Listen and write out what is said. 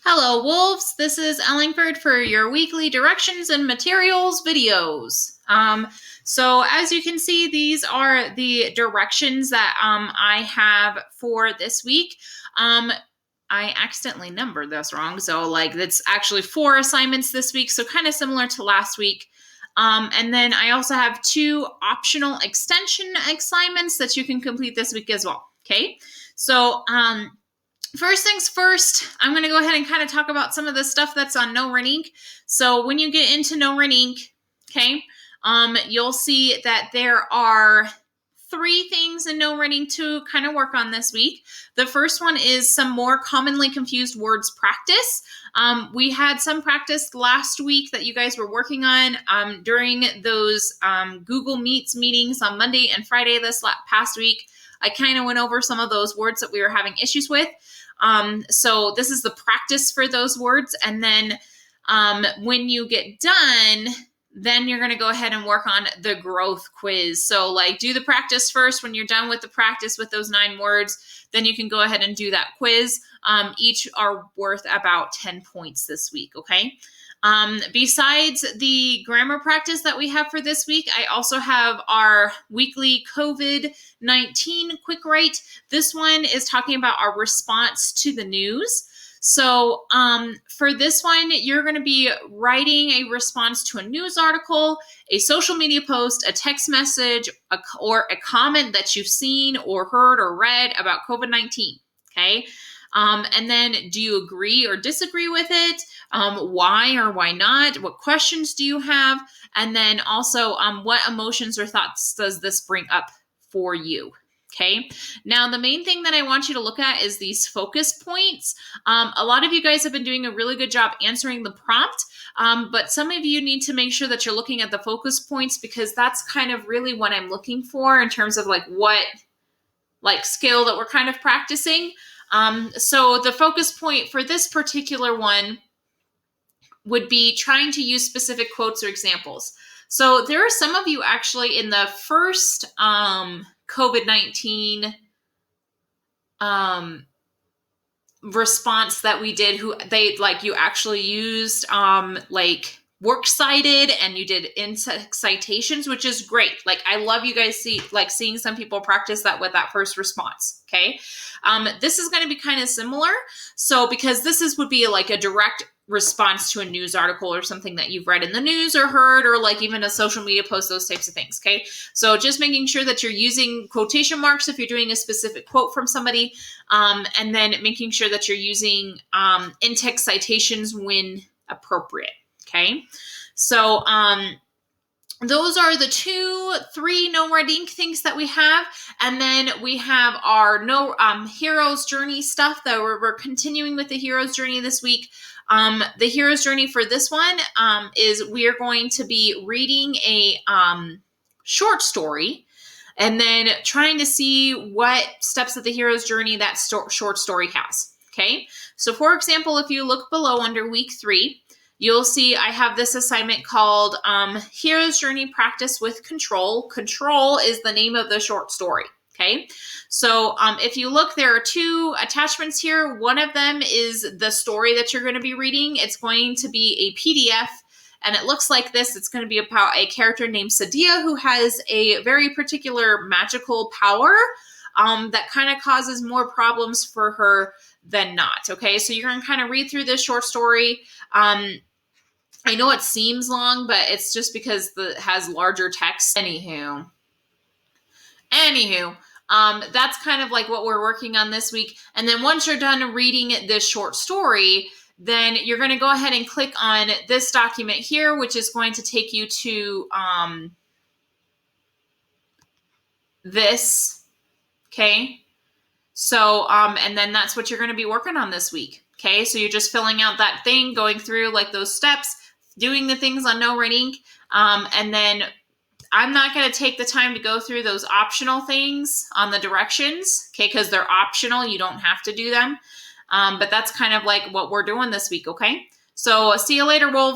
Hello, Wolves. This is Ellingford for your weekly directions and materials videos. So as you can see, these are the directions that I have for this week. I accidentally numbered this wrong, so like it's actually 4 assignments this week, so kind of similar to last week. And then I also have 2 optional extension assignments that you can complete this week as well. Okay, so first things first, I'm going to go ahead and kind of talk about some of the stuff that's on No Run Inc. So when you get into No Run Inc., okay, you'll see that there are 3 things in No Run Inc. to kind of work on this week. The first one is some more commonly confused words practice. We had some practice last week that you guys were working on during those Google Meets meetings on Monday and Friday this past week. I kind of went over some of those words that we were having issues with. So this is the practice for those words. And then when you get done, then you're going to go ahead and work on the growth quiz. So like do the practice first. When you're done with the practice with those 9 words, then you can go ahead and do that quiz. Each are worth about 10 points this week. Okay. Besides the grammar practice that we have for this week, I also have our weekly COVID-19 Quickwrite. This one is talking about our response to the news. So for this one, you're going to be writing a response to a news article, a social media post, a text message, or a comment that you've seen or heard or read about COVID-19. Okay. And then do you agree or disagree with it? Why or why not? What questions do you have? And then also, what emotions or thoughts does this bring up for you? Okay. Now, the main thing that I want you to look at is these focus points. A lot of you guys have been doing a really good job answering the prompt, but some of you need to make sure that you're looking at the focus points because that's kind of really what I'm looking for in terms of like what skill that we're kind of practicing. So the focus point for this particular one would be trying to use specific quotes or examples. So there are some of you actually in the first COVID-19 response that we did, who they you actually used works cited and you did in-text citations, which is great. Like I love you guys seeing some people practice that with that first response. Okay. This is going to be kind of similar. So because this would be like a direct response to a news article or something that you've read in the news or heard, or like even a social media post, those types of things. Okay. So just making sure that you're using quotation marks if you're doing a specific quote from somebody, and then making sure that you're using in-text citations when appropriate. Okay. So those are the 3 No Run Inc. things that we have. And then we have our hero's journey stuff that we're continuing with the hero's journey this week. The hero's journey for this one is we are going to be reading a short story and then trying to see what steps of the hero's journey that short story has. Okay. So for example, if you look below under week 3, you'll see I have this assignment called Hero's Journey Practice with Control. Control is the name of the short story. Okay, so if you look, there are 2 attachments here. One of them is the story that you're going to be reading. It's going to be a PDF, and it looks like this. It's going to be about a character named Sadia who has a very particular magical power that kind of causes more problems for her than not. Okay, so you're going to kind of read through this short story. I know it seems long, but it's just because it has larger text. Anywho, that's kind of like what we're working on this week. And then once you're done reading this short story, then you're going to go ahead and click on this document here, which is going to take you to this. Okay. So, and then that's what you're going to be working on this week. Okay. So you're just filling out that thing, going through like those steps, doing the things on No Run Inc. And then I'm not going to take the time to go through those optional things on the directions. Okay. Cause they're optional. You don't have to do them. But that's kind of like what we're doing this week. Okay. So see you later, Wolves.